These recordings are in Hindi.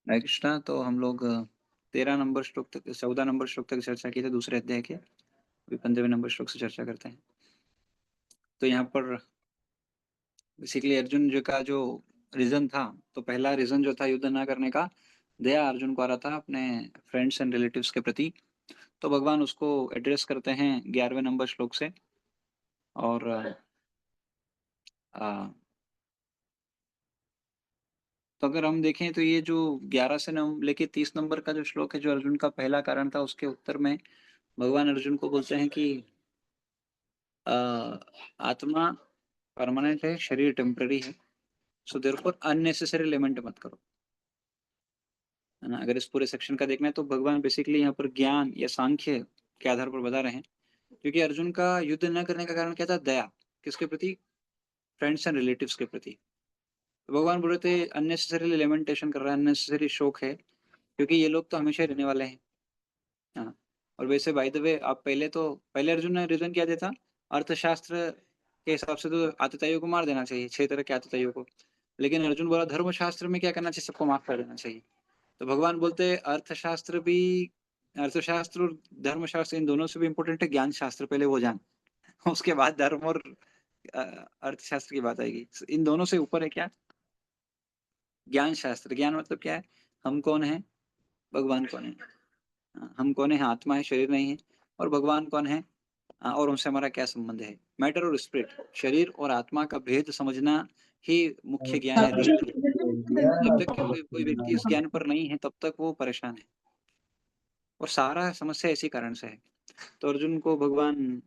हरे कृष्णा। तो हम लोग 13 नंबर श्लोक तक 14 नंबर श्लोक तक चर्चा की थी दूसरे अध्याय के। अभी 15वें नंबर श्लोक से चर्चा करते हैं। तो यहाँ पर बेसिकली अर्जुन जी का जो रीजन था, तो पहला रीजन जो था युद्ध न करने का, दया अर्जुन को आ रहा था अपने फ्रेंड्स एंड रिलेटिव्स के प्रति। तो भगवान उसको एड्रेस करते हैं 11वें नंबर श्लोक से। और आ, तो अगर हम देखें तो ये जो 11 से लेके 30 नंबर का जो श्लोक है, जो अर्जुन का पहला कारण था, उसके उत्तर में भगवान अर्जुन को बोलते हैं कि अ, आत्मा परमानेंट है, शरीर टेम्पररी है। सो देयरफॉर अननेसेसरी लेमेंट मत करो, है ना। अगर इस पूरे सेक्शन का देखना है तो भगवान बेसिकली यहाँ पर ज्ञान या सांख्य के आधार पर बता रहे हैं। क्योंकि अर्जुन का युद्ध न करने का कारण क्या था? दया। किसके प्रति? फ्रेंड्स एंड रिलेटिव्स के प्रति। तो भगवान बोल रहे थे अननेसेसरी लेमेंटेशन कर रहा है, अननेसेसरी शोक है, क्योंकि ये लोग तो हमेशा रहने वाले हैं। हाँ। और वैसे बाय द वे, आप पहले अर्जुन ने रीजन क्या दिया था? अर्थशास्त्र के हिसाब से तो आतताइयों को मार देना चाहिए, 6 तरह के आतताइयों को। लेकिन अर्जुन बोला धर्मशास्त्र में क्या करना चाहिए? सबको माफ कर देना चाहिए। तो भगवान बोलते हैं अर्थशास्त्र और धर्मशास्त्र, इन दोनों से भी इम्पोर्टेंट है ज्ञान शास्त्र। पहले वो जान उसके बाद धर्म और अर्थशास्त्र की बात आएगी। इन दोनों से ऊपर है क्या? ज्ञान शास्त्र। ज्ञान मतलब क्या है? हम कौन है, भगवान कौन है। हम कौन है? आत्मा है, शरीर नहीं है। और भगवान कौन है, और उनसे हमारा क्या संबंध है। मैटर और स्पिरिट, शरीर और आत्मा का भेद समझना ही मुख्य ज्ञान है ऋषि। जब तक कि कोई व्यक्ति इस ज्ञान पर नहीं है, तब तक वो परेशान है। और सारा समस्या इसी कारण से है। तो अर्जुन को भगवान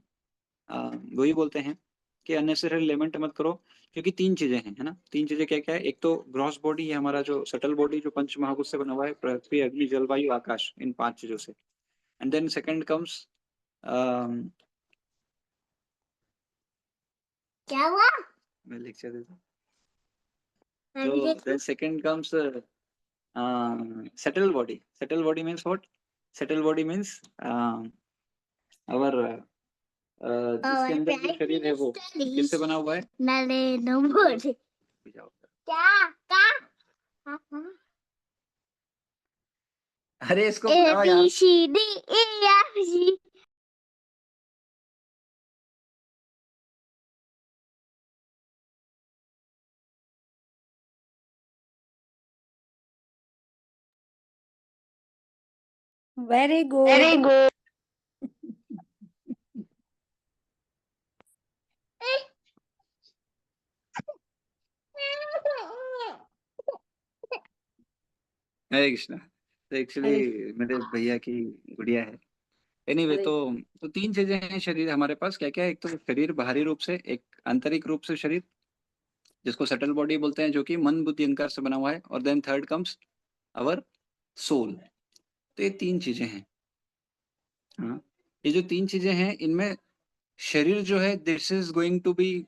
वही बोलते हैं कि अननेसेसरी लेमेंट मत करो। क्योंकि 3 चीजें हैं, है ना। 3 चीजें क्या क्या है? एक तो ग्रॉस बॉडी है, हमारा जो सटल बॉडी, जो पंच महाभूत से बना हुआ है, पृथ्वी, अग्नि, जल, वायु, आकाश, इन 5 चीजों से। एंड देन सेकंड कम्स क्या हुआ? मैं लेक्चर देता हूँ। तो then second comes settled body. Settled body means what? Settled body means our जिसके अंदर जो शरीर है वो किससे बना हुआ है? अरे इसको बताओ यार। ABCDEFG। Very very good. Good. Hare Krishna. तो एक्चुअली मेरे भैया की गुड़िया है। एनीवे अरे तो 3 चीजें हैं शरीर हमारे पास। क्या क्या है? एक तो शरीर बाहरी रूप से, एक आंतरिक रूप से शरीर जिसको सटल बॉडी बोलते हैं, जो कि मन बुद्धि अहंकार से बना हुआ है। और then third comes our soul. तो ये 3 चीजें हैं। हाँ, ये जो 3 चीजें हैं, इनमें शरीर जो है this is going to be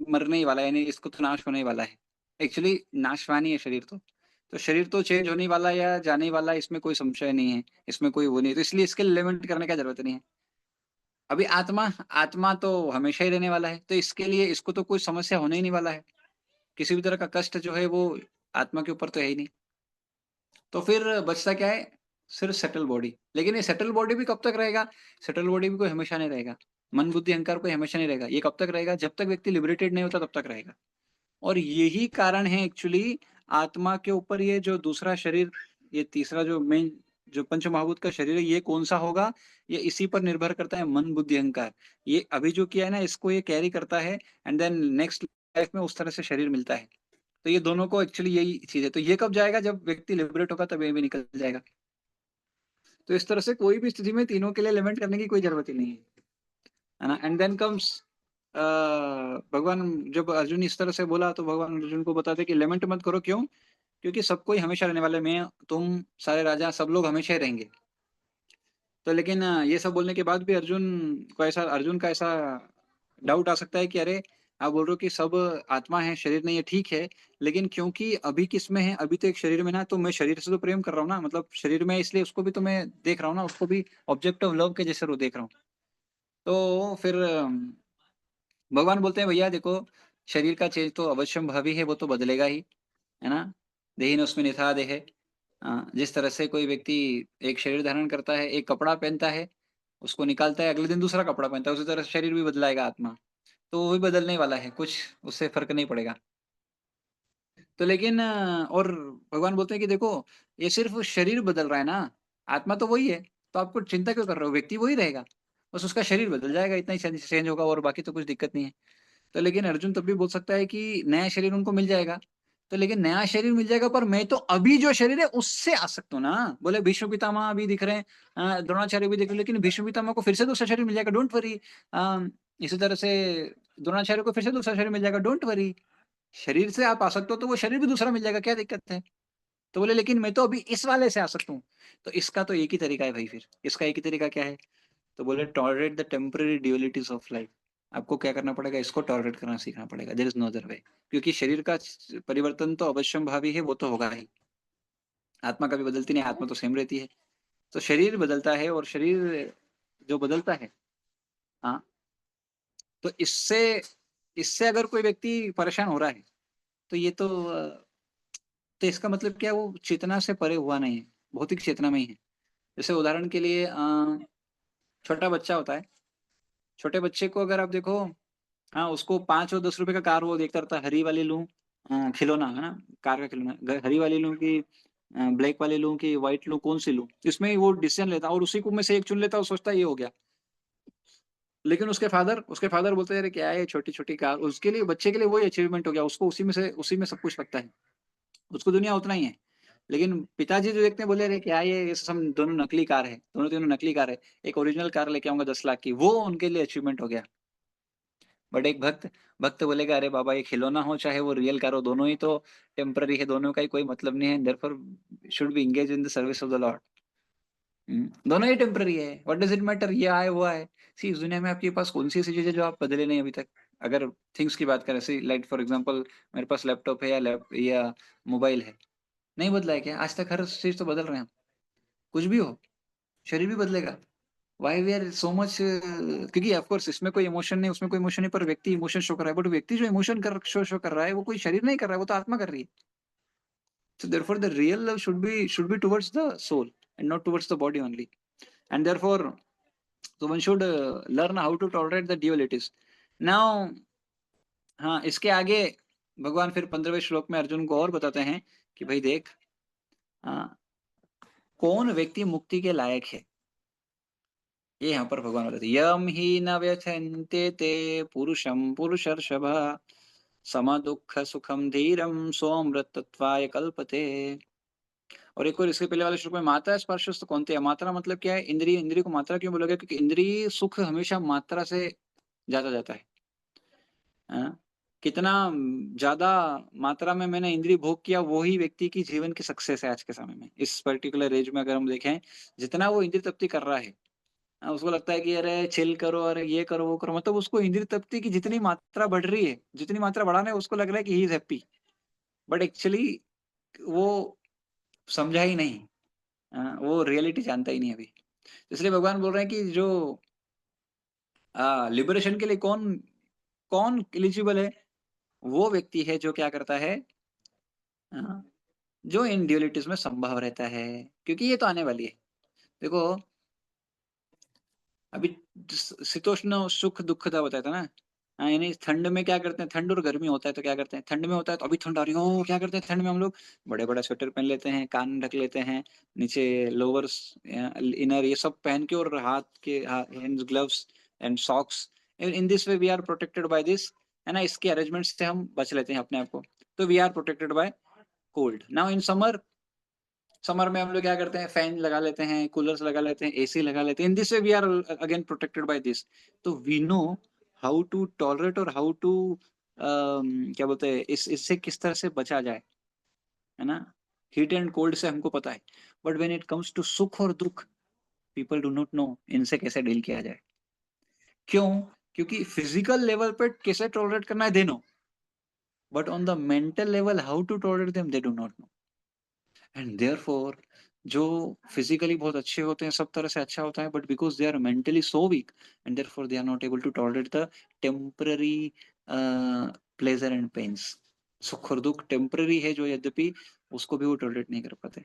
मरने ही वाला है, यानी इसको तो नाश होने ही वाला है। एक्चुअली नाशवानी है शरीर तो शरीर तो चेंज होने ही वाला या जाने ही वाला है, इसमें कोई संशय नहीं है, इसमें कोई वो नहीं है। तो इसलिए इसके लिमिट करने का जरूरत नहीं है। अभी आत्मा आत्मा तो हमेशा ही रहने वाला है, तो इसके लिए इसको तो कोई समस्या होने ही नहीं वाला है। किसी भी तरह का कष्ट जो है वो आत्मा के ऊपर तो है ही नहीं। तो फिर बचता क्या है? सिर्फ सेटल बॉडी। लेकिन ये सेटल बॉडी भी कब तक रहेगा? सेटल बॉडी भी कोई हमेशा नहीं रहेगा। मन बुद्धि अहंकार कोई हमेशा नहीं रहेगा। ये कब तक रहेगा? जब तक व्यक्ति लिबरेटेड नहीं होता तब तक रहेगा। और यही कारण है एक्चुअली आत्मा के ऊपर ये जो दूसरा शरीर, ये तीसरा जो मेन जो पंच महाभूत का शरीर है, ये कौन सा होगा? ये इसी पर निर्भर करता है, मन बुद्धि अहंकार। ये अभी जो किया है ना, इसको ये कैरी करता है। एंड देन नेक्स्ट लाइफ में उस तरह से शरीर मिलता है। तो ये दोनों को एक्चुअली यही चीज है। तो ये कब जाएगा? जब व्यक्ति लिबरेट होगा, तब ये भी निकल जाएगा। तो इस तरह से कोई भी स्थिति में तीनों के लिए लिमिट करने की कोई जरूरत ही नहीं है ना। एंड देन कम्स भगवान, जब अर्जुन इस तरह से बोला तो भगवान अर्जुन को बताते कि लिमिट मत करो। क्यों? क्योंकि सब कोई हमेशा रहने वाले, मैं, तुम, सारे राजा, सब लोग हमेशा ही रहेंगे। तो लेकिन ये सब बोलने के बाद भी अर्जुन का ऐसा डाउट आ सकता है कि अरे, आप बोल रहे हो कि सब आत्मा है, शरीर नहीं है, ठीक है। लेकिन क्योंकि अभी किस में है? अभी तो एक शरीर में ना, तो मैं शरीर से तो प्रेम कर रहा हूँ ना, मतलब शरीर में, इसलिए उसको भी तो मैं देख रहा हूँ ना, उसको भी ऑब्जेक्ट ऑफ लव के जैसे वो देख रहा हूँ। तो फिर भगवान बोलते हैं भैया देखो, शरीर का चेंज तो अवश्यम भावी है, वो तो बदलेगा ही, है ना। देहिनोस्मिन् यथा देहे। जिस तरह से कोई व्यक्ति एक शरीर धारण करता है, एक कपड़ा पहनता है, उसको निकालता है, अगले दिन दूसरा कपड़ा पहनता है, उसी तरह से शरीर भी बदलाएगा आत्मा। तो वो भी बदलने वाला है, कुछ उससे फ़र्क नहीं पड़ेगा। तो लेकिन और भगवान बोलते हैं कि देखो, ये सिर्फ़ शरीर बदल रहा है ना, आत्मा तो वही है, तो आपको चिंता क्यों कर रहे हो? व्यक्ति वही रहेगा, बस उसका शरीर बदल जाएगा, इतना ही चेंज होगा और बाकी तो कुछ दिक्कत नहीं है। तो लेकिन अर्जुन तब भी बोल सकता है कि नया शरीर उनको मिल जाएगा। तो लेकिन नया शरीर मिल जाएगा पर मैं तो अभी जो शरीर है उससे आसक्त हूँ ना। बोले भीष्म पितामह अभी दिख रहे हैं, द्रोणाचार्य भी दिख रहे हैं, लेकिन भीष्म पितामह को फिर से दूसरा शरीर मिल जाएगा, डोंट वरी। इसी तरह से द्रोणाचार्य को फिर से दूसरा शरीर मिल जाएगा, डोंट वरी। शरीर से आप आसक्त हो तो वो शरीर भी दूसरा मिल जाएगा, क्या दिक्कत है? तो बोले लेकिन मैं तो अभी इस वाले से आसक्त हूँ। तो इसका तो एक ही तरीका है भाई फिर। इसका एक ही तरीका क्या है? तो बोले tolerate the temporary dualities of life. आपको क्या करना पड़ेगा? इसको टॉलरेट करना सीखना पड़ेगा। There is no other way. क्योंकि शरीर का परिवर्तन तो अवश्यंभावी है, वो तो होगा ही। आत्मा कभी बदलती नहीं, आत्मा तो सेम रहती है। तो शरीर बदलता है और शरीर जो बदलता है, हाँ, तो इससे इससे अगर कोई व्यक्ति परेशान हो रहा है, तो ये तो इसका मतलब क्या है, वो चेतना से परे हुआ नहीं है, भौतिक चेतना में ही है। जैसे उदाहरण के लिए छोटा बच्चा होता है, छोटे बच्चे को अगर आप देखो, हाँ, उसको 5 और 10 रुपए का कार वो देखता रहता है, हरी वाली लूँ, खिलौना है ना, कार का खिलौना, हरी वाली लूँ कि ब्लैक वाली लूँ कि व्हाइट लूँ, कौन-सी लूँ? इसमें वो डिसीज़न लेता है और उसी को में से एक चुन लेता है और सोचता है ये हो गया। लेकिन उसके फादर बोलते हैं, "अरे क्या है ये छोटी-छोटी कार?" उसके लिए, बच्चे के लिए वही अचीवमेंट हो गया, उसको उसी में सब कुछ लगता है। उसको दुनिया उतना ही है। लेकिन पिताजी जो देखते हैं बोले, "अरे क्या है ये सब दोनों नकली कार है, दोनों-तीनों नकली कार है। एक ओरिजिनल कार लेके आऊँगा 10 लाख की।" वो उनके लिए अचीवमेंट हो गया। बट एक भक्त भक्त बोलेगा, "अरे बाबा, ये खिलौना हो चाहे वो रियल कार हो, दोनों ही तो टेम्परेरी है, दोनों का ही कोई मतलब नहीं है, therefore should be engage in the service of the Lord." दोनों ही टेम्परेरी है, व्हाट डज़ इट मैटर ये आए, वो आए। सी इस दुनिया में आपके पास कौन-सी ऐसी चीज़ है जो आप बदले नहीं अभी तक? अगर थिंग्स की बात करें, सी लाइक फॉर एग्ज़ाम्पल मेरे पास लैपटॉप है या मोबाइल है, नहीं बदला है क्या? आज तक हर चीज़ तो बदल रहे हैं हम। कुछ भी हो, शरीर भी बदलेगा। Why we are so much, क्योंकि ऑफ कोर्स इसमें कोई इमोशन नहीं, उसमें कोई इमोशन नहीं, पर व्यक्ति इमोशन शो कर रहा है, बट व्यक्ति जो इमोशन कर शो कर रहा है, वो कोई शरीर नहीं कर रहा है, वो तो आत्मा कर रही है। So therefore the real love should be towards the soul and not towards the body only. And therefore, so one should learn how to tolerate the dualities. Now, हाँ, इसके आगे भगवान फिर 15वें श्लोक में अर्जुन को और बताते हैं कि भाई देख, हाँ, कौन व्यक्ति मुक्ति के लायक है? ये यहाँ पर भगवान बताते हैं, यम ही न व्यथन्ते ते पुरुषम पुरुषर्षभ सम दुःख सुखम धीरम सोऽमृतत्वाय कल्पते। और एक और इसके पहले वाले श्लोक में मात्रा स्पर्शस्तु कौन्तेय, मात्रा मतलब क्या है? इंद्रिय, इंद्रिय को मात्रा क्यों बोला गया? क्योंकि इंद्रिय सुख हमेशा मात्रा से ज़्यादा जाता है। हाँ? कितना ज़्यादा मात्रा में मैंने इंद्रिय भोग किया, वो ही व्यक्ति की जीवन की सक्सेस है आज के समय में। इस पर्टिकुलर एज में अगर हम देखें, जितना वो इंद्रिय तृप्ति कर रहा है, उसको लगता है कि अरे चिल करो, अरे ये करो, वो करो, मतलब उसको इंद्रिय तृप्ति की जितनी मात्रा बढ़ रही है, जितनी मात्रा बढ़ाना है, उसको लग रहा है कि he is happy. But actually वो समझा ही नहीं। वो रियलिटी जानता ही नहीं अभी। इसलिए भगवान बोल रहे हैं कि जो लिबरेशन के लिए कौन कौन एलिजिबल है? वो व्यक्ति है जो क्या करता है, अ, जो इन ड्युअलिटीज़ में संभव रहता है, क्योंकि ये तो आने वाली है। देखो, अभी शीतोष्ण सुख दुःखदा बताया था ना? यानी ठंड में क्या करते हैं, ठंड और गर्मी होता है तो क्या करते हैं? ठंड में होता है तो अभी ठंड आ रही है, ओह! क्या करते हैं ठंड में हम लोग? बड़े-बड़े स्वेटर पहन लेते हैं, कान ढक लेते हैं, नीचे लोअर्स, इनर ये सब पहन के, और हाथ के hands gloves and socks, in this way we are protected by this, है ना? इसके अरेंजमेंट से हम बच लेते हैं अपने आप को। तो we are protected by cold. Now in summer, summer में हम लोग क्या करते हैं, फैन लगा लेते हैं, कूलर्स लगा लेते हैं, एसी लगा लेते हैं। In this way we are again protected by this. तो we know how to tolerate और हाउ टू क्या बोलते हैं, इस इससे किस तरह से बचा जाए, है ना? हीट एंड कोल्ड से हमको पता है। But when it comes to सुख और दुःख, पीपल डू नॉट नो इनसे कैसे डील किया जाए। क्यों? क्योंकि फिजिकल लेवल पे कैसे टॉलरेट करना है they know, but on the mental level how to tolerate them they do not know. And therefore जो फिजिकली बहुत अच्छे होते हैं, सब तरह से अच्छा होता है, but because they are mentally so weak and therefore they are not able to tolerate the temporary pleasure and pains. सुख और दुःख टेम्पररी है जो, यद्यपि उसको भी वो टॉलरेट नहीं कर पाते।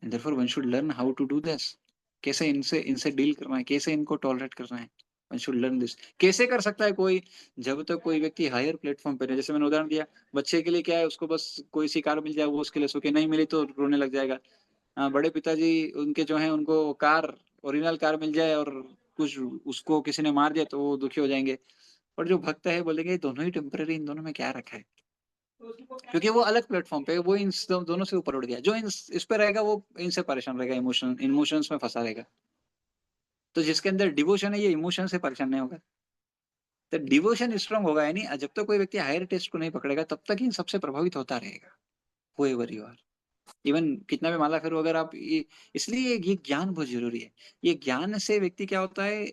And therefore one should learn how to do this. कैसे इनसे इनसे डील करना है, कैसे इनको टॉलरेट करना है, वन शुड लर्न दिस। कैसे कर सकता है कोई, जब तक कोई व्यक्ति हायर प्लेटफॉर्म पे रहे। जैसे मैंने उदाहरण दिया, बच्चे के लिए क्या है, उसको बस कोई सी कार मिल जाए वो उसके लिए सुखी, नहीं मिली तो रोने लग जाएगा। बड़े पिताजी उनके जो हैं उनको कार, ओरिजिनल कार मिल जाए और कुछ उसको किसी ने मार दिया तो वो दुखी हो जाएंगे। पर जो भक्त है बोलेंगे दोनों ही टेम्पररी, इन दोनों में क्या रखा है, क्योंकि वो अलग प्लेटफॉर्म पे है, वो इन दोनों से ऊपर उठ गया। जो इस पे रहेगा वो इनसे परेशान रहेगा, इमोशंस में फंसा रहेगा। तो जिसके अंदर डिवोशन है ये इमोशन से परेशान नहीं होगा। तो डिवोशन स्ट्रांग होगा, यानी जब तक कोई व्यक्ति हायर टेस्ट को नहीं पकड़ेगा तब तक इन सबसे प्रभावित होता रहेगा। हुएवर यू आर, इवन कितना भी माला फेरो अगर आप इसलिए ये ज्ञान बहुत जरूरी है। ये ज्ञान से व्यक्ति क्या होता है,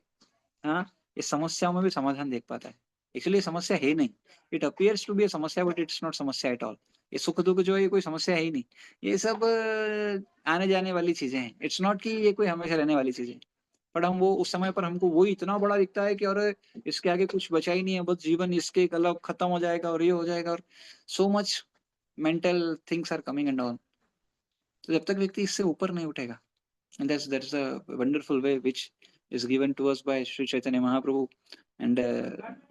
हाँ, इस समस्याओं में भी समाधान देख पाता है। एक्चुअली समस्या है नहीं, it appears to be a समस्या बट इट्स नॉट समस्या एट ऑल। ये सुख दुख जो है ये कोई समस्या है ही नहीं। ये सब आने जाने वाली चीजें हैं, इट्स नॉट कि ये कोई हमेशा रहने वाली चीजें। बट हम वो उस समय पर हमको वो इतना बड़ा दिखता है कि अरे इसके आगे कुछ बचा ही नहीं है, बस जीवन इसके अलग खत्म हो जाएगा और ये हो जाएगा, और so much mental things are coming and on. तो जब तक व्यक्ति इससे ऊपर नहीं उठेगा, and that's a wonderful way which is given to us by Sri Chaitanya Mahaprabhu, and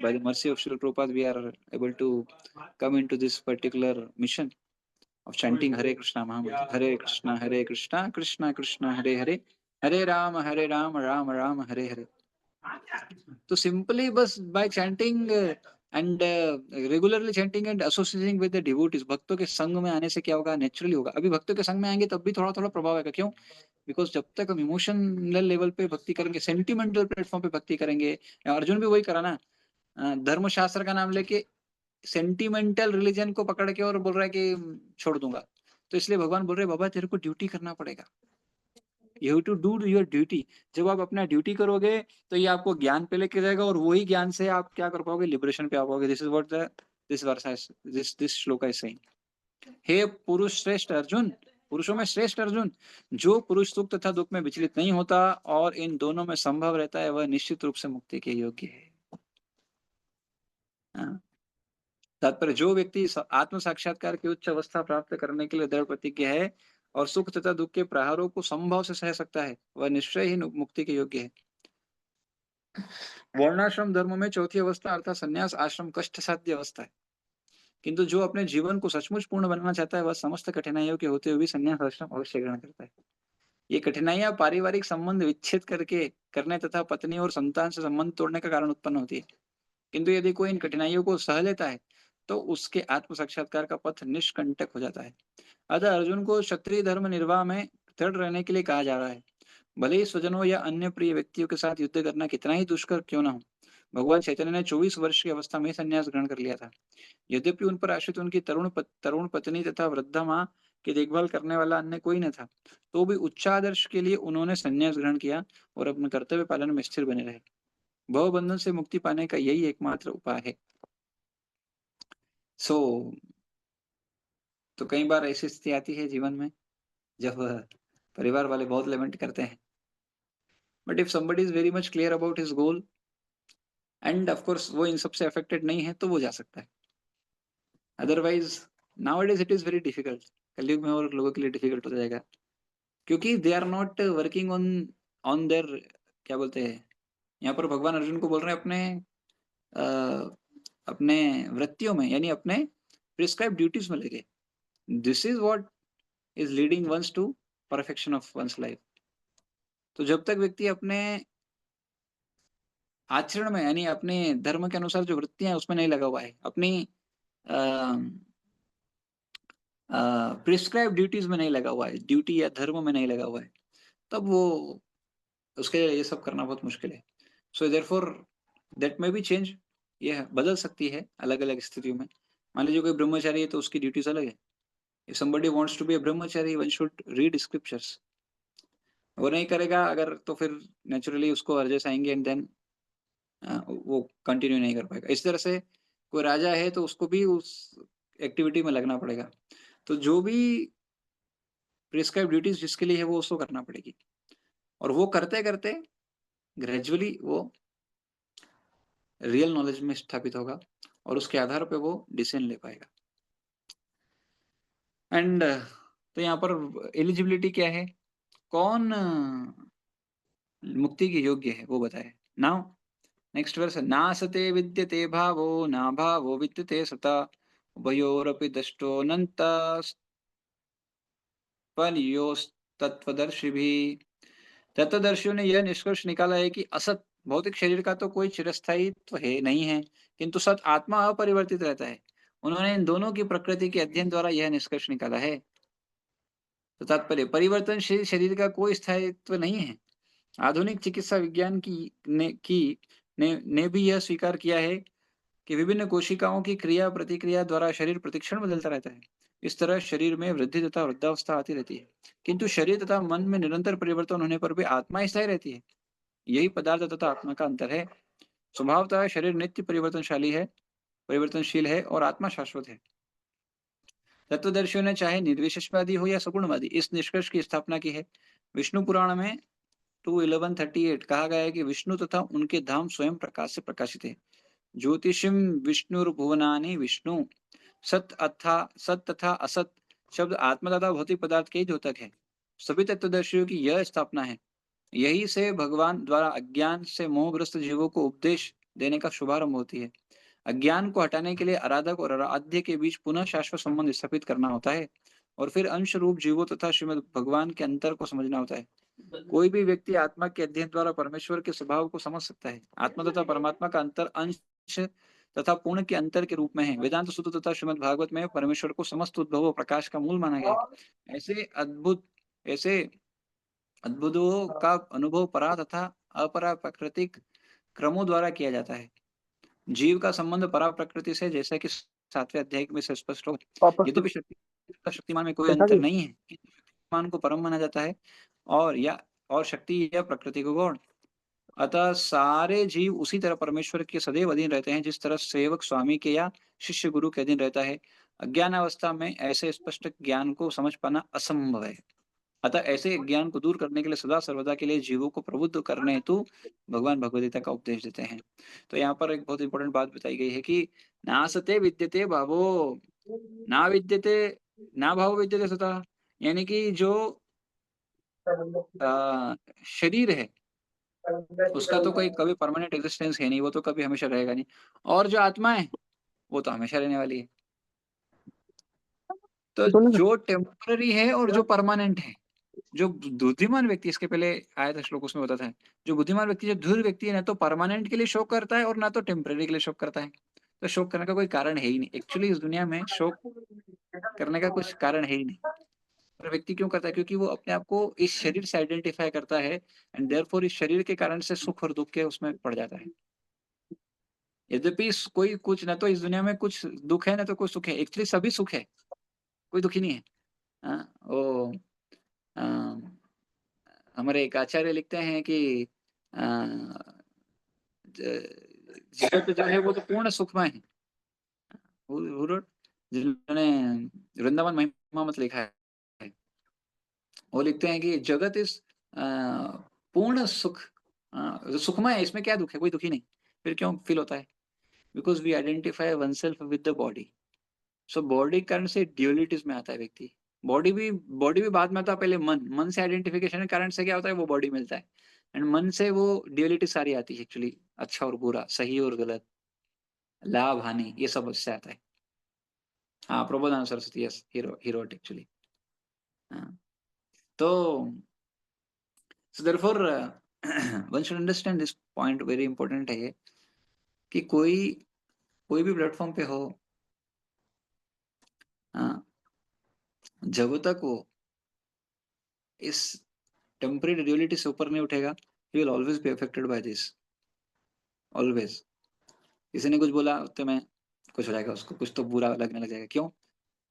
by the mercy of Srila Prabhupada we are able to come into this particular mission of chanting Hare Krishna Mahamantra, Hare Krishna, Krishna Krishna Hare Hare, Hare Ram, Ram Ram Hare Hare। तो सिंपली बस bye chanting and regularly chanting and associating with the devotees, भक्तों के संग में आने से क्या होगा, नेचुरली होगा। अभी भक्तों के संग में आएंगे तब भी थोड़ा थोड़ा प्रभाव आएगा, क्यों? बिकॉज जब तक हम इमोशनल लेवल पे भक्ति करेंगे, सेंटिमेंटल प्लेटफॉर्म पे भक्ति करेंगे, अर्जुन भी वही करा ना, धर्म शास्त्र का नाम लेके सेंटिमेंटल रिलीजन को पकड़ के और बोल रहा है कि छोड़ दूंगा। तो इसलिए भगवान बोल रहे बाबा तेरे को ड्यूटी करना पड़ेगा, you have to do your duty. जब आप अपना ड्यूटी करोगे तो ये आपको ज्ञान पे लेके जाएगा, और वही ज्ञान से आप क्या कर पाओगे, लिबरेशन पे आ पाओगे। This is what the this verse this shloka is saying. हे पुरुष श्रेष्ठ अर्जुन, पुरुषों में श्रेष्ठ अर्जुन, जो पुरुष सुख तथा दुख में विचलित नहीं होता और इन दोनों में संभव रहता है वह निश्चित रूप से मुक्ति के योग्य है। हाँ। तात्पर्य, जो व्यक्ति आत्म साक्षात्कार की उच्च अवस्था प्राप्त करने के लिए दृढ़ प्रतिज्ञ है और सुख तथा दुख के प्रहारों को संभव से सह सकता है वह निश्चय ही मुक्ति के योग्य है। वर्णाश्रम धर्म में चौथी अवस्था अर्थात संन्यास आश्रम कष्ट साध्य अवस्था है, किंतु जो अपने जीवन को सचमुच पूर्ण बनाना चाहता है वह समस्त कठिनाइयों के होते हुए भी संन्यास आश्रम अवश्य ग्रहण करता है। ये कठिनाइयां पारिवारिक संबंध विच्छेद करके करने तथा पत्नी और संतान से संबंध तोड़ने का कारण उत्पन्न होती है, किंतु यदि कोई इन कठिनाइयों को सह लेता है तो उसके आत्म साक्षात्कार का पथ निष्कंटक हो जाता है। अतः अर्जुन को क्षत्रिय धर्म निर्वाह में दृढ़ रहने के लिए कहा जा रहा है। भले ही स्वजनों या अन्य प्रिय व्यक्तियों के साथ युद्ध करना कितना ही दुष्कर क्यों न हो। भगवान चैतन्य ने 24 वर्ष की अवस्था में संन्यास ग्रहण कर लिया था। यद्यपि उन पर आश्रित उनकी तरुण पत्नी तथा वृद्धा माँ की देखभाल करने वाला अन्य कोई न था, तो भी उच्चादर्श के लिए उन्होंने संन्यास ग्रहण किया और अपने कर्तव्य पालन में स्थिर बने रहे। भव बंधन से मुक्ति पाने का यही एकमात्र उपाय है। सो तो कई बार ऐसी स्थिति आती है जीवन में जब परिवार वाले बहुत लेमेंट करते हैं, but if somebody is very much clear about his goal and of course वो इन सबसे अफेक्टेड नहीं है तो वो जा सकता है। Otherwise nowadays it is very difficult, कलयुग में और लोगों के लिए डिफिकल्ट हो जाएगा, क्योंकि they are not working on on their, क्या बोलते हैं, यहाँ पर भगवान अर्जुन को बोल रहे हैं अपने अपने वृत्तियों में, यानी अपने प्रिस्क्राइब ड्यूटीज में लगे। This is what is leading one's to perfection of one's life. तो जब तक व्यक्ति अपने आचरण में, यानी अपने धर्म के अनुसार जो वृत्तियां उसमें नहीं लगा हुआ है, अपनी प्रिस्क्राइब ड्यूटीज में नहीं लगा हुआ है, ड्यूटी या धर्म में नहीं लगा हुआ है, तब वो उसके लिए ये सब करना बहुत मुश्किल है। So therefore that may be change, ये बदल सकती है अलग अलग स्थितियों में। मान लीजिए कोई ब्रह्मचारी है तो उसकी ड्यूटीज अलग है। If somebody wants to be a brahmachari one should read scriptures. वो नहीं करेगा अगर तो फिर नेचुरली उसको अर्जेस आएंगे एंड देन वो कंटिन्यू नहीं कर पाएगा। इस तरह से कोई राजा है तो उसको भी उस एक्टिविटी में लगना पड़ेगा। तो जो भी प्रिस्क्राइब ड्यूटीज जिसके लिए है वो उसको करना पड़ेगी, और वो करते करते ग्रेजुअली वो रियल नॉलेज में स्थापित होगा और उसके आधार पे वो डिसीजन ले पाएगा। एंड तो यहाँ पर एलिजिबिलिटी क्या है? कौन मुक्ति के योग्य है वो बताए। नाउ नेक्स्ट वर्स, नासते विद्यते भावो ना भावो विद्यते सता उभयोरपि दृष्टोऽनन्तपल्योस्तत्त्वदर्शिभिः। तत्वदर्शियों ने यह निष्कर्ष निकाला है कि असत भौतिक शरीर का तो कोई चिरस्थायित्व है नहीं है, किंतु सत आत्मा अपरिवर्तित रहता है। उन्होंने इन दोनों की प्रकृति के अध्ययन द्वारा यह निष्कर्ष निकाला है। तो तात्पर्य, परिवर्तनशील शरीर का कोई स्थायित्व नहीं है। आधुनिक चिकित्सा विज्ञान ने भी यह स्वीकार किया है कि विभिन्न कोशिकाओं की क्रिया प्रतिक्रिया द्वारा शरीर प्रतिक्षण बदलता रहता है। इस तरह शरीर में वृद्धि तथा वृद्धावस्था आती रहती है, किंतु शरीर तथा मन में निरंतर परिवर्तन होने पर भी आत्मा स्थायी रहती है। यही पदार्थ तथा आत्मा का अंतर है। स्वभावतः शरीर नित्य परिवर्तनशील है और आत्मा शाश्वत है। तत्वदर्शियों ने चाहे निर्विशेषवादी हो या सगुणवादी इस निष्कर्ष की स्थापना की है। विष्णु पुराण में 2:1138 कहा गया है कि विष्णु तथा उनके धाम स्वयं प्रकाश से प्रकाशित है। ज्योतिषिम विष्णुर्भुवनानि विष्णु। सत तथा असत शब्द आत्मा तथा भौतिक पदार्थ के ही द्योतक है। सभी तत्वदर्शियों की यह स्थापना है। यही से भगवान द्वारा अज्ञान से मोहग्रस्त जीवों को उपदेश देने का शुभारंभ होती है। अज्ञान को हटाने के लिए आराधक और आराध्य के बीच पुनः शाश्वत संबंध स्थापित करना होता है और फिर अंश रूप जीवों तथा श्रीमद भगवान के अंतर को समझना होता है। कोई भी व्यक्ति आत्मा के अध्ययन द्वारा परमेश्वर के स्वभाव को समझ सकता है। आत्मा तथा परमात्मा का अंतर अंश तथा पूर्ण के अंतर के रूप में है। वेदांत सूत्र तथा श्रीमद भागवत में परमेश्वर को समस्त उद्भव और प्रकाश का मूल माना गया है। ऐसे अद्भुतों का अनुभव परा तथा अपरा प्राकृतिक क्रमों द्वारा किया जाता है। जीव का संबंध परा प्रकृति से, जैसा कि 7वें अध्याय में से स्पष्ट हो। वापस यद्यपि शक्तिमान में कोई देखा अंतर कि नहीं है, किंतु शक्तिमान को परम माना जाता है और शक्ति या प्रकृति को गौण। अतः सारे जीव उसी तरह परमेश्वर के सदैव अधीन रहते हैं जिस तरह सेवक स्वामी के या शिष्य गुरु के अधीन रहता है। अज्ञान अवस्था में ऐसे स्पष्ट ज्ञान को समझ पाना असंभव है। अतः ऐसे ज्ञान को दूर करने के लिए सदा सर्वदा के लिए जीवों को प्रबुद्ध करने हेतु भगवान भगवद गीता का उपदेश देते हैं। तो यहाँ पर एक बहुत इंपॉर्टेंट बात बताई गई है कि नासते विद्यते भावो ना विद्यते ना भाव विद्यते सता, यानी कि जो शरीर है उसका तो कोई कभी परमानेंट एग्जिस्टेंस है नहीं, वो तो कभी हमेशा रहेगा नहीं। और जो आत्मा है वो तो हमेशा रहने वाली है। तो सुन जो टेम्पररी है और जो परमानेंट है, जो बुद्धिमान व्यक्ति, इसके पहले आया था श्लोक उसमें बताता है, जो बुद्धिमान व्यक्ति, जो धूर्त व्यक्ति है, ना तो परमानेंट के लिए शोक करता है और ना तो टेम्पररी के लिए शोक करता है। तो शोक करने का कोई कारण है ही नहीं। एक्चुअली इस दुनिया में शोक करने का कुछ कारण है ही नहीं। पर व्यक्ति क्यों करता है? क्योंकि वो अपने आप को इस शरीर से आइडेंटिफाई करता है एंड देयरफॉर इस शरीर के कारण से सुख और दुख के उसमें पड़ जाता है। यद्यपि कोई कुछ, ना तो इस दुनिया में कुछ दुख है ना तो कोई सुख है। एक्चुअली सभी सुख है, कोई दुखी नहीं है। वो हमारे एक आचार्य लिखते हैं कि जगत जो है वो तो पूर्ण सुखमय है। जिन्होंने वृंदावन महिमा मत लिखा है, वो लिखते हैं कि जगत इस पूर्ण सुख, सुखमय है, इसमें क्या दुख है? कोई दुखी नहीं। फिर क्यों फील होता है? Because we identify oneself with the body. So body के कारण से ड्यूअलिटीज में आता है व्यक्ति। बॉडी भी बाद में आता है, पहले मन से आइडेंटिफिकेशन के कारण से क्या होता है, वो बॉडी मिलता है एंड मन से वो ड्यूअलिटी सारी आती है। एक्चुअली अच्छा और बुरा, सही और गलत, लाभ हानि, ये सब उससे आता है। हाँ, प्रबोधान सरस्वती, यस, हीरो एक्चुअली। तो so therefore one should understand this point, very important है ये, कि कोई भी प्लेटफॉर्म पे हो, जब तक वो इस टेम्परेरी ड्यूअलिटी से ऊपर नहीं उठेगा, he will always be affected by this, always। किसी ने कुछ बोला तो मैं कुछ हो जाएगा, उसको कुछ तो बुरा लगने लग जाएगा। क्यों?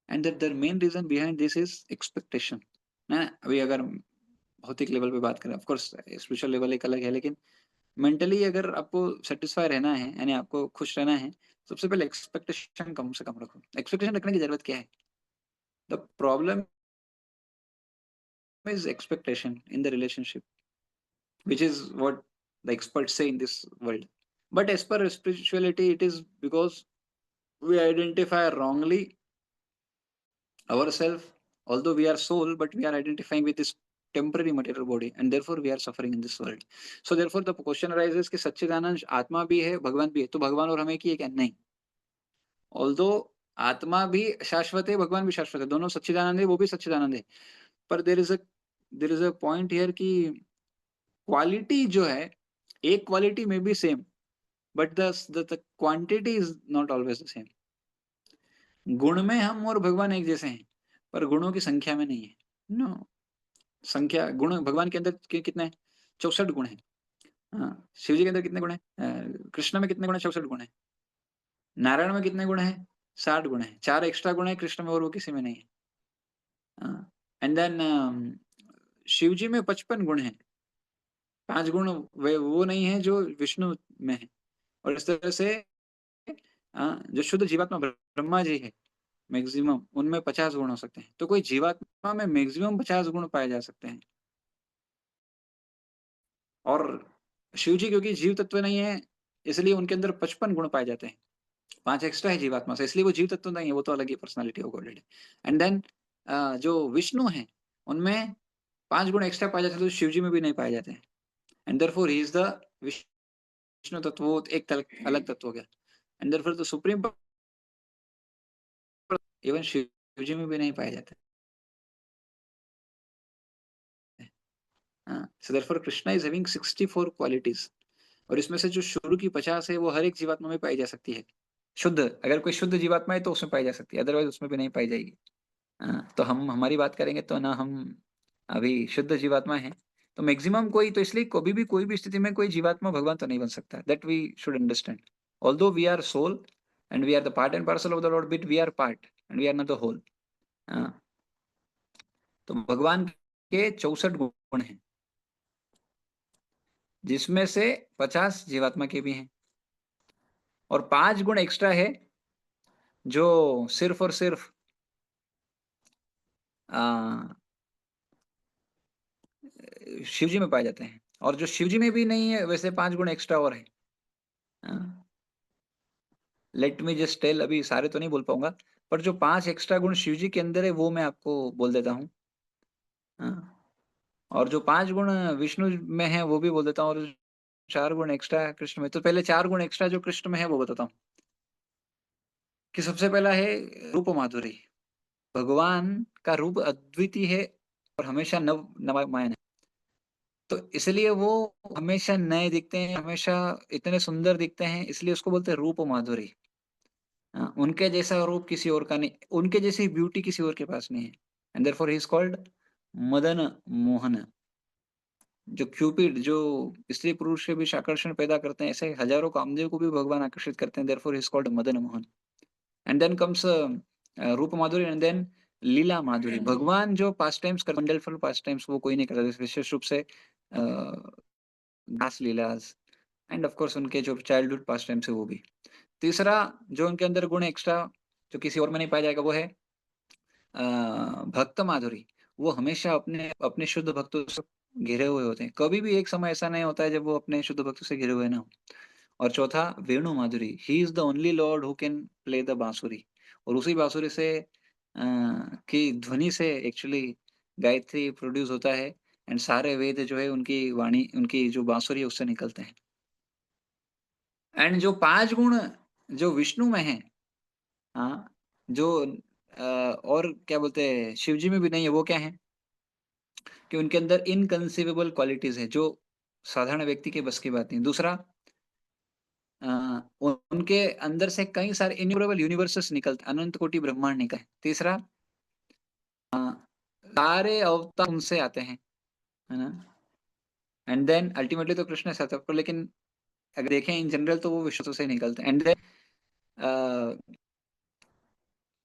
And the main reason behind this is expectation. ना, अभी अगर भौतिक लेवल पे बात करें, ऑफ कोर्स स्पिरिचुअल लेवल एक अलग है, लेकिन मेंटली अगर आपको सेटिस्फाई रहना है, यानी आपको खुश रहना है, सबसे पहले एक्सपेक्टेशन कम से कम रखो। एक्सपेक्टेशन रखने की जरूरत क्या है? The problem is expectation in the relationship, which is what the experts say in this world. But as per spirituality, it is because we identify wrongly ourselves although we are soul, but we are identifying with this temporary material body, and therefore we are suffering in this world. So therefore the question arises कि सच्चिदानंद आत्मा भी है, भगवान भी है, तो भगवान और हमें की एक है? नहीं। ऑल्दो आत्मा भी शाश्वत है, भगवान भी शाश्वत है, दोनों सच्चिदानंद है, वो भी सच्चिदानंद है। पर there is a point here कि क्वालिटी जो है, एक क्वालिटी में be same, but the quantity is not always the same. गुण में हम और भगवान एक जैसे हैं, पर गुणों की संख्या में नहीं है। नो, संख्या गुण भगवान के अंदर कितने हैं? 64 गुण है। हाँ, शिव जी के अंदर कितने गुण है? कृष्ण में कितने गुण है? 64 गुण है। नारायण में कितने गुण है? 60 गुण है। 4 एक्स्ट्रा गुण है कृष्ण में और वो किसी में नहीं है। एंड देन शिव जी में 55 गुण है। 5 गुण वो नहीं है जो विष्णु में है। और इस तरह से जो शुद्ध जीवात्मा ब्रह्मा जी है मैक्सिमम, उनमें 50 गुण हो सकते हैं। तो कोई जीवात्मा में मैक्सिमम 50 गुण पाए जा सकते हैं। और शिव जी क्योंकि जीव तत्व नहीं है, इसलिए उनके अंदर 55 गुण पाए जाते हैं। 5 एक्स्ट्रा है जीवात्मा से, इसलिए वो जीव तत्व नहीं है, वो तो अलग ही पर्सनालिटी होगा ऑलरेडी। एंड देन जो विष्णु है, उनमें 5 गुण एक्स्ट्रा पाए जाते हैं, तो शिव जी में भी नहीं पाए जाते हैं। And therefore he is the Vishnu तत्व, वो एक अलग तत्व हो गया। And therefore the supreme even Shiv ji में भी नहीं पाए जाते। So therefore Krishna is having 64 qualities, और इसमें से जो शुरू की 50 है वो हर एक जीवात्मा में पाई जा सकती है। शुद्ध, अगर कोई शुद्ध जीवात्मा है तो उसमें पाई जा सकती है, अदरवाइज उसमें भी नहीं पाई जाएगी। तो हम हमारी बात करेंगे तो ना, हम अभी शुद्ध जीवात्मा है, तो मैक्सिमम कोई, तो इसलिए कभी भी कोई भी स्थिति में कोई जीवात्मा भगवान तो नहीं बन सकता। That we should understand. Although we are soul and we are the part and parcel of the lord, but we are part and we are not the whole. तो भगवान के 64 गुण हैं, जिसमें से 50 जीवात्मा के भी हैं, और 5 गुण एक्स्ट्रा है जो सिर्फ और सिर्फ शिव जी में पाए जाते हैं। और जो शिव जी में भी नहीं है, वैसे 5 गुण एक्स्ट्रा और है। लेट मी जस्ट टेल, अभी सारे तो नहीं बोल पाऊंगा, पर जो 5 एक्स्ट्रा गुण शिव जी के अंदर है वो मैं आपको बोल देता हूँ। और जो 5 गुण विष्णु में है वो भी बोल देता हूँ, और 4 गुण एक्स्ट्रा कृष्ण में। तो पहले 4 गुण एक्स्ट्रा जो कृष्ण में है वो बताता हूँ। कि सबसे पहला है रूप माधुरी। भगवान का रूप अद्वितीय है और हमेशा नवमय है, तो इसलिए वो हमेशा नए दिखते हैं, हमेशा इतने सुंदर दिखते हैं, इसलिए उसको बोलते हैं रूप माधुरी। उनके जैसा रूप किसी और का नहीं, उनके जैसी ब्यूटी किसी और के पास नहीं है। And therefore he is called Madan Mohan. जो क्यूपिड, जो स्त्री पुरुष से भी आकर्षण पैदा करते हैं, ऐसे हजारों कामदेव को भी भगवान आकर्षित करते हैं। Therefore he is called Madan Mohan. And then comes rupa madhuri, and then lila madhuri. भगवान जो पास टाइम्स कर, वंडरफुल पास टाइम्स वो कोई नहीं करता, विशेष रूप से दास लीलास, एंड ऑफ कोर्स उनके जो चाइल्डहुड पास टाइम्स है वो भी। तीसरा जो उनके अंदर गुण एक्स्ट्रा जो किसी और में नहीं पाया जाएगा, वो है भक्त माधुरी। वो हमेशा अपने अपने शुद्ध भक्तों से घिरे हुए होते हैं, कभी भी एक समय ऐसा नहीं होता है जब वो अपने शुद्ध भक्तों से घिरे हुए ना हो। और चौथा वेणु माधुरी, he is the only lord who can play the bansuri. और उसी बांसुरी से की ध्वनि से एक्चुअली गायत्री प्रोड्यूस होता है, एंड सारे वेद जो है उनकी वाणी, उनकी जो बांसुरी है उससे निकलते हैं। एंड जो 5 गुण जो विष्णु में है, जो और क्या बोलते हैं शिव जी में भी नहीं है, वो क्या है कि उनके अंदर इनकंसीवेबल क्वालिटीज है जो साधारण व्यक्ति के बस की बात नहीं। दूसरा, उनके अंदर से कई सारे इन्यूमरेबल यूनिवर्सेस निकलते, अनंत कोटि ब्रह्मांड निकले। तीसरा, सारे अवतार उनसे आते हैं, है ना। एंड देन अल्टीमेटली तो कृष्ण है सबको, लेकिन अगर देखें इन जनरल तो वो विश्व से निकलते हैं। एंड देन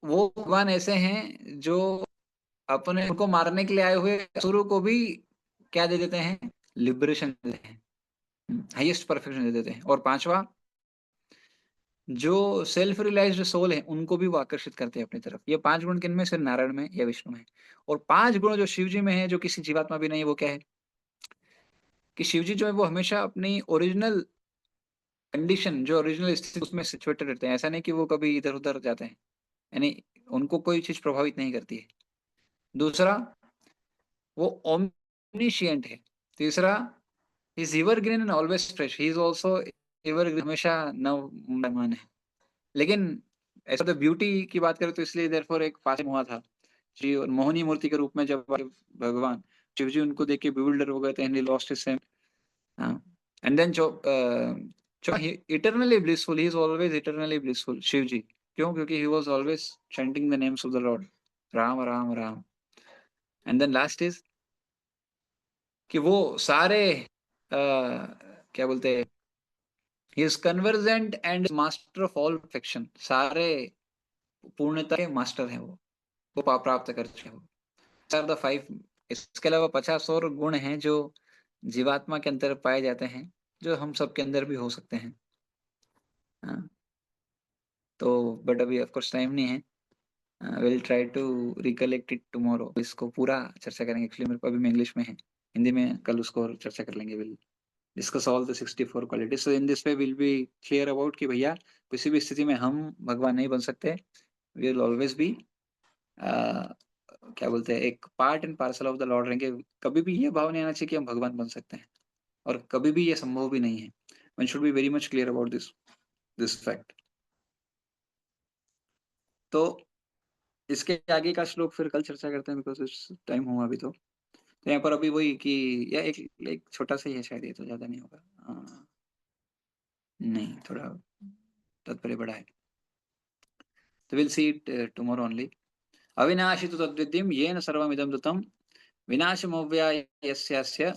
वो भगवान ऐसे हैं जो अपने उनको मारने के लिए आए हुए असुरों को भी क्या दे देते हैं? लिबरेशन दे देते हैं, हाईएस्ट परफेक्शन दे देते हैं। और पांचवा, जो सेल्फ रियलाइज्ड सोल है उनको भी वो आकर्षित करते हैं अपनी तरफ। ये 5 गुण किन में? सिर्फ नारायण में या विष्णु में। और 5 गुण जो शिव जी में है, जो किसी जीवात्मा भी नहीं है, वो क्या है कि शिव जी जो है वो हमेशा अपनी ओरिजिनल कंडीशन, जो ओरिजिनल स्थिति उसमें सिचुएटेड रहते हैं। ऐसा नहीं कि वो कभी इधर उधर जाते हैं, यानी उनको कोई चीज प्रभावित नहीं करती है। दूसरा, वो ओमनिशिएंट है। तीसरा, he is evergreen and always fresh, he is also evergreen, हमेशा नवमान है। लेकिन ऐसा तो ब्यूटी की बात करें तो इसलिए देयरफॉर एक पास हुआ था श्री मोहिनी मूर्ति के रूप में, जब भगवान शिव जी उनको देख के bewilder हो गए थे, and he lost his sense. And then eternally blissful, he is always eternally blissful, Shiv जी। क्यों? क्योंकि he was always chanting the names of the Lord, Ram Ram Ram. And then last is कि वो सारे क्या बोलते हैं, he is conversant and master of all perfection, सारे पूर्णता के मास्टर हैं वो प्राप्त कर चुके हैं वो। Are the 5। इसके अलावा 50 और गुण हैं जो जीवात्मा के अंदर पाए जाते हैं, जो हम सबके अंदर भी हो सकते हैं। हाँ, तो बट अभी ऑफ कोर्स टाइम नहीं है। Will try to recollect it tomorrow, इसको पूरा चर्चा करेंगे। एक्चुअली मेरे को अभी में इंग्लिश में है, हिंदी में कल उसको और चर्चा कर लेंगे। Will discuss all the 64 qualities. So in this way will be clear about कि भैया किसी भी स्थिति में हम भगवान नहीं बन सकते। वी विल ऑलवेज बी क्या बोलते हैं, एक part and parcel of the Lord रहेंगे। कभी भी ये भाव नहीं आना चाहिए कि हम भगवान बन सकते हैं, और कभी भी ये संभव भी नहीं है। One should be very much clear about this fact. तो इसके आगे का श्लोक फिर कल चर्चा करते हैं, बिकॉज इट्स टाइम हुआ अभी। तो यहाँ पर अभी वही कि या एक छोटा सा ही है शायद, ये तो ज्यादा नहीं होगा। नहीं, थोड़ा तात्पर्य बड़ा है। तो will see it tomorrow only. अविनाशी तो तद्विद्यम येन सर्वमिदं ततं विनाशमव्यायस्यास्य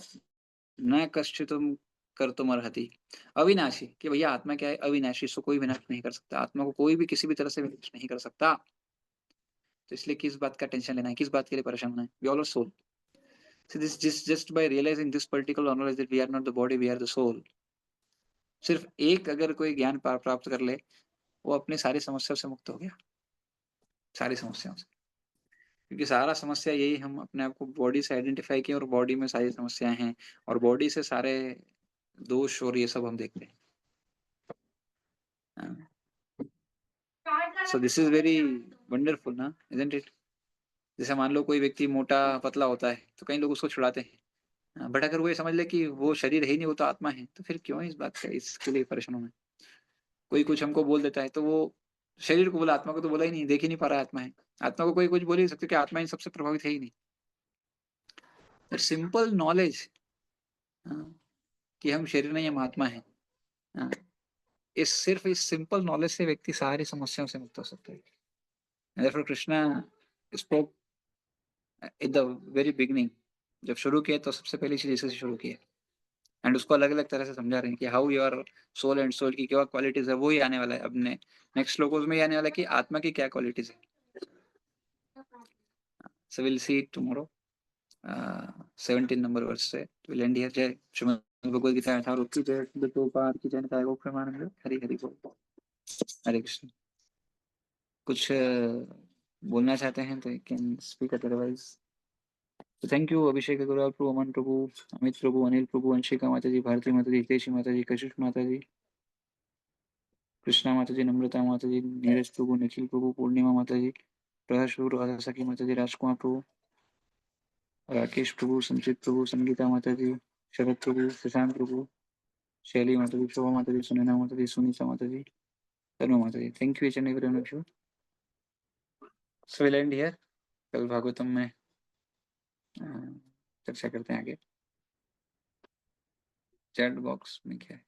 न कश्चितुम कर्तुमर्हति। अविनाशी कि भैया आत्मा क्या है? अविनाशी, सो कोई विनाश नहीं कर सकता। आत्मा को कोई भी किसी भी तरह से विनाश नहीं कर सकता। तो इसलिए किस बात का टेंशन लेना है, किस बात के लिए परेशान होना है? We all are soul. So this just by realizing this particular knowledge that we are not the body, we are the soul. सिर्फ एक अगर कोई ज्ञान प्राप्त कर ले, वो अपनी सारी समस्याओं से मुक्त हो गया, सारी समस्याओं से। क्योंकि सारा समस्या यही, हम अपने आप को बॉडी से आइडेंटिफाई किए और बॉडी में सारी समस्याएं हैं, और बॉडी से सारे दोष और ये सब हम देखते हैं। So this is very wonderful ना, इजंट इट? जैसे मान लो कोई व्यक्ति मोटा पतला होता है तो कई लोग उसको छुड़ाते हैं, बट अगर वो ये समझ ले कि वो शरीर है ही नहीं, वो तो आत्मा है, तो फिर क्यों इस बात का, इसके लिए परेशान होना है? कोई कुछ हमको बोल देता है तो वो शरीर को बोला, आत्मा को तो बोला ही नहीं, देख ही नहीं पा रहा है आत्मा है। आत्मा को कोई कुछ बोल ही नहीं सकते कि आत्मा इन सबसे प्रभावित है ही नहीं। सिंपल नॉलेज कि हम शरीर नहीं, हम आत्मा है, इस सिर्फ इस सिंपल नॉलेज से व्यक्ति सारी समस्याओं से मुक्त हो सकता है। Therefore Krishna spoke in the very beginning, जब शुरू किया तो सबसे पहली चीज इसे शुरू की है, एंड उसको अलग अलग तरह से समझा रहे हैं कि how your soul and soul की क्या क्वालिटीज है। वो ही आने वाला है अपने नेक्स्ट श्लोकों में, ही आने वाला है कि आत्मा की क्या क्वालिटीज है। So will see tomorrow 17 number verse से विल एंड हियर। जय श्रीमद् भगवद गीता यथारूप की जय, प्रभुपाद की जय, निताय गौर प्रेमानंद, हरि हरि बोल। हरे कृष्ण। कुछ बोलना चाहते हैं तो can speak, otherwise thank you. Abhishek Agrawal Prabhu, Aman Prabhu, Amit Prabhu, Anil Prabhu, Anshika Mata ji, Bharti माता जी, हितेशी माता जी, कशिश माता जी, कृष्णा माता जी, नम्रता माता जी, नीरज प्रभु, निखिल प्रभु, पूर्णिमा माता जी, प्रकाश प्रभु, राधा सखी माता जी, राजकुमार प्रभु, राकेश प्रभु, संचित प्रभु, संगीता माता जी, शरद प्रभु, शशांक प्रभु, शैली माता जी, शोभा माता जी, सुनैना माता जी, सुनीता माता ji, Tanu Mata ji. Thank you each and every one of you. So will end here. कल भागवतम में चर्चा करते हैं आगे। चैट बॉक्स में क्या है?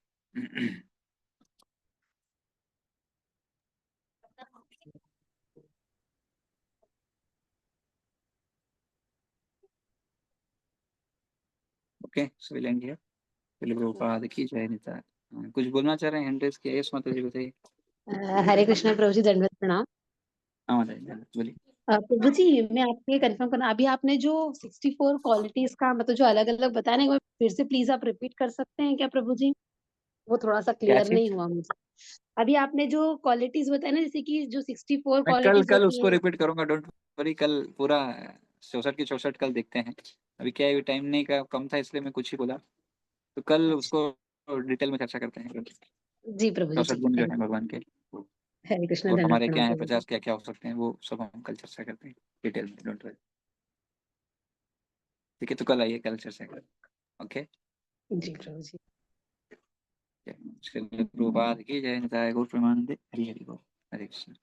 Okay, so will end here. पहले प्रभुपाद की जय, निताय। कुछ बोलना चाह रहे हैं? हैंड रेज किया, यस माता जी बताइए। हरे कृष्णा प्रभु जी, दंडवत प्रणाम। हाँ माता जी बोलिए। प्रभु जी, मैं आपके कंफर्म करना, अभी आपने जो 64 क्वालिटीज का मतलब जो अलग अलग बताया ना, एक बार फिर से प्लीज आप रिपीट कर सकते हैं क्या प्रभु जी? वो थोड़ा सा क्या क्लियर नहीं चीज? हुआ मुझे। अभी आपने जो क्वालिटीज बताया ना, जैसे कि जो 64 मैं कल क्वालिटीज कल होती उसको हैं। रिपीट करूंगा, डोंट वरी। कल पूरा 64 की 64 कल देखते हैं। अभी क्या है, टाइम नहीं का कम था इसलिए मैं कुछ ही बोला। तो कल उसको डिटेल में चर्चा करते हैं। जी प्रभु जी, 64 ठीक है, गुण जो थैंक है यू। भगवान के, हरे कृष्णा, और दंडवत हमारे प्रणाम क्या है प्रभु जी। 50 क्या क्या हो सकते हैं, वो सब हम कल चर्चा करते हैं डिटेल में, डोंट वरी। ठीक है, तो कल आइए, कल चर्चा करें। ओके, जी प्रभु जी। प्रभुपाद की जय, निताय गौर प्रेमानंदे, हरि हरि बोल, हरे कृष्ण।